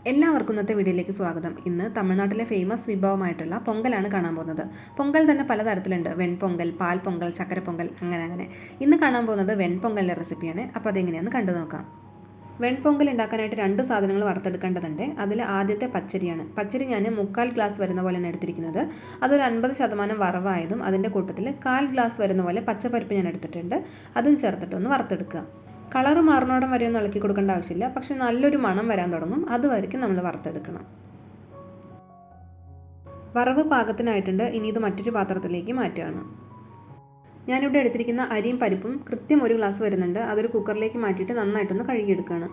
എല്ലാവർക്കും ഇന്നത്തെ വീഡിയോയിലേക്ക് സ്വാഗതം. ഇന്ന് തമിഴ്നാട്ടിലെ ഫേമസ് വിഭവമായിട്ടുള്ള പൊങ്കലാണ് കാണാൻ പോകുന്നത്. പൊങ്കൽ തന്നെ പലതരത്തിലുണ്ട്. വെൺപൊങ്കൽ, പാൽ പൊങ്കൽ, ചക്കരപ്പൊങ്കൽ, അങ്ങനെ. ഇന്ന് കാണാൻ പോകുന്നത് വെൺപൊങ്കലിൻ്റെ റെസിപ്പിയാണ്. അപ്പോൾ അതെങ്ങനെയാണെന്ന് കണ്ടു നോക്കാം. വെൺപൊങ്കൽ ഉണ്ടാക്കാനായിട്ട് 2 സാധനങ്ങൾ വറുത്തെടുക്കേണ്ടതുണ്ട്. അതിൽ ആദ്യത്തെ പച്ചരിയാണ്. പച്ചരി ഞാൻ 3/4 ഗ്ലാസ് വരുന്ന പോലെയാണ് എടുത്തിരിക്കുന്നത്. അതൊരു 50% വറവായതും അതിൻ്റെ കൂട്ടത്തിൽ 1/4 ഗ്ലാസ് വരുന്ന പോലെ പച്ചപ്പരിപ്പ് ഞാൻ എടുത്തിട്ടുണ്ട്. അതും ചേർത്തിട്ട് ഒന്ന് വറുത്തെടുക്കുക. കളറ് മാറുന്നോടം വരെ ഒന്നും ഇളക്കി കൊടുക്കേണ്ട ആവശ്യമില്ല. പക്ഷെ നല്ലൊരു മണം വരാൻ തുടങ്ങും. അതുവരെയ്ക്കും നമ്മൾ വറുത്തെടുക്കണം. വറവ് പാകത്തിനായിട്ടുണ്ട്. ഇനി ഇത് മറ്റൊരു പാത്രത്തിലേക്ക് മാറ്റുകയാണ്. ഞാനിവിടെ എടുത്തിരിക്കുന്ന അരിയും പരിപ്പും കൃത്യം 1 ഗ്ലാസ് വരുന്നുണ്ട്. അതൊരു കുക്കറിലേക്ക് മാറ്റിയിട്ട് നന്നായിട്ടൊന്ന് കഴുകിയെടുക്കുകയാണ്.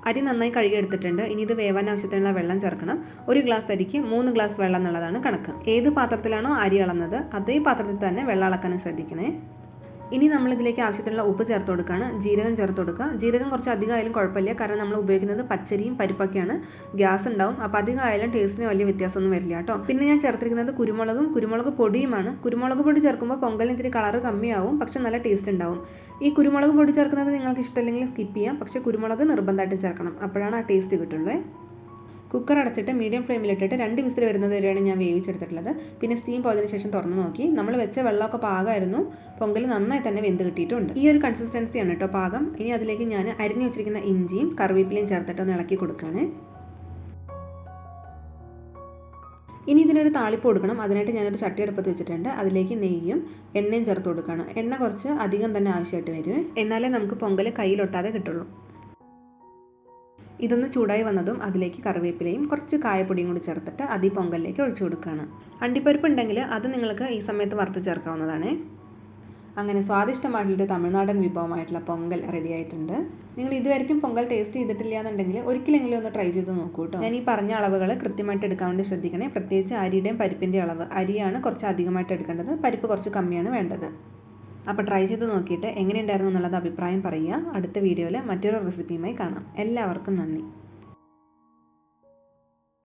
അരി നന്നായി കഴുകിയെടുത്തിട്ടുണ്ട്. ഇനി ഇത് വേവാൻ ആവശ്യത്തിനുള്ള വെള്ളം ചേർക്കണം. 1 ഗ്ലാസ് അരിക്ക് 3 ഗ്ലാസ് വെള്ളം എന്നുള്ളതാണ് കണക്ക്. ഏത് പാത്രത്തിലാണോ അരി അളന്നത് അതേ പാത്രത്തിൽ തന്നെ വെള്ളം അളക്കാനും ശ്രദ്ധിക്കണേ. ഇനി നമ്മൾ ഇതിലേക്ക് ആവശ്യത്തിനുള്ള ഉപ്പ് ചേർത്ത് കൊടുക്കുകയാണ്. ജീരകം ചേർത്ത് കൊടുക്കുക. ജീരകം കുറച്ച് അധികം ആയാലും കുഴപ്പമില്ല. കാരണം നമ്മൾ ഉപയോഗിക്കുന്നത് പച്ചരിയും പരിപ്പൊക്കെയാണ്. ഗ്യാസ് ഉണ്ടാവും. അപ്പോൾ അധികം ആയാലും ടേസ്റ്റിന് വലിയ വ്യത്യാസമൊന്നും വരില്ല കേട്ടോ. പിന്നെ ഞാൻ ചേർത്തിരിക്കുന്നത് കുരുമുളക് പൊടിയുമാണ്. കുരുമുളക് പൊടി ചേർക്കുമ്പോൾ പൊങ്കലിന് ഇത്തിരി കളറ് കമ്മിയാവും. പക്ഷെ നല്ല ടേസ്റ്റ് ഉണ്ടാവും. ഈ കുരുമുളക് പൊടി ചേർക്കുന്നത് നിങ്ങൾക്ക് ഇഷ്ടമില്ലെങ്കിൽ സ്കിപ്പ് ചെയ്യാം. പക്ഷേ കുരുമുളക് നിർബന്ധമായിട്ടും ചേർക്കണം. അപ്പോഴാണ് ആ ടേസ്റ്റ് കിട്ടുള്ളൂ. കുക്കർ അടച്ചിട്ട് മീഡിയം ഫ്ലെയിമിലിട്ടിട്ട് 2 വിസിൽ വരുന്നത് വരെയാണ് ഞാൻ വേവിച്ചെടുത്തിട്ടുള്ളത്. പിന്നെ സ്റ്റീം പോയതിനു ശേഷം തുറന്ന് നോക്കി. നമ്മൾ വെച്ച വെള്ളമൊക്കെ പാകമായിരുന്നു. പൊങ്കൽ നന്നായി തന്നെ വെന്ത് കിട്ടിയിട്ടുണ്ട്. ഈ ഒരു കൺസിസ്റ്റൻസിയാണ് കേട്ടോ പാകം. ഇനി അതിലേക്ക് ഞാൻ അരിഞ്ഞു വെച്ചിരിക്കുന്ന ഇഞ്ചിയും കറിവേപ്പിലയും ചേർത്തിട്ട് ഒന്ന് ഇളക്കി കൊടുക്കുകയാണ്. ഇനി ഇതിനൊരു താളിപ്പ് കൊടുക്കണം. അതിനായിട്ട് ഞാനൊരു ചട്ടി അടുപ്പത്ത് വെച്ചിട്ടുണ്ട്. അതിലേക്ക് നെയ്യും എണ്ണയും ചേർത്ത് കൊടുക്കുകയാണ്. എണ്ണ കുറച്ച് അധികം തന്നെ ആവശ്യമായിട്ട് വരും. എന്നാലേ നമുക്ക് പൊങ്കൽ കയ്യിലൊട്ടാതെ കിട്ടുള്ളൂ. ഇതൊന്ന് ചൂടായി വന്നതും അതിലേക്ക് കറിവേപ്പിലയും കുറച്ച് കായപ്പൊടിയും കൂടി ചേർത്തിട്ട് അത് ഈ പൊങ്കലിലേക്ക് ഒഴിച്ചു കൊടുക്കുകയാണ്. അണ്ടിപ്പരിപ്പ് ഉണ്ടെങ്കിൽ അത് നിങ്ങൾക്ക് ഈ സമയത്ത് വറുത്ത് ചേർക്കാവുന്നതാണ്. അങ്ങനെ സ്വാദിഷ്ടമായിട്ടുള്ള തമിഴ്നാടൻ വിഭവമായിട്ടുള്ള പൊങ്കൽ റെഡി ആയിട്ടുണ്ട്. നിങ്ങൾ ഇതുവരെയും പൊങ്കൽ ടേസ്റ്റ് ചെയ്തിട്ടില്ല എന്നുണ്ടെങ്കിൽ ഒരിക്കലെങ്കിലും ഒന്ന് ട്രൈ ചെയ്ത് നോക്കൂ കേട്ടോ. ഞാൻ ഈ പറഞ്ഞ അളവുകൾ കൃത്യമായിട്ട് എടുക്കാൻ വേണ്ടി ശ്രദ്ധിക്കണേ. പ്രത്യേകിച്ച് അരിയുടെയും പരിപ്പിൻ്റെ അളവ്. അരിയാണ് കുറച്ച് അധികമായിട്ട് എടുക്കേണ്ടത്. പരിപ്പ് കുറച്ച് കമ്മിയാണ് വേണ്ടത്. അപ്പോൾ ട്രൈ ചെയ്ത് നോക്കിയിട്ട് എങ്ങനെയുണ്ടായിരുന്നു എന്നുള്ളത് അഭിപ്രായം പറയുക. അടുത്ത വീഡിയോയിൽ മറ്റൊരു റെസിപ്പിയുമായി കാണാം. എല്ലാവർക്കും നന്ദി.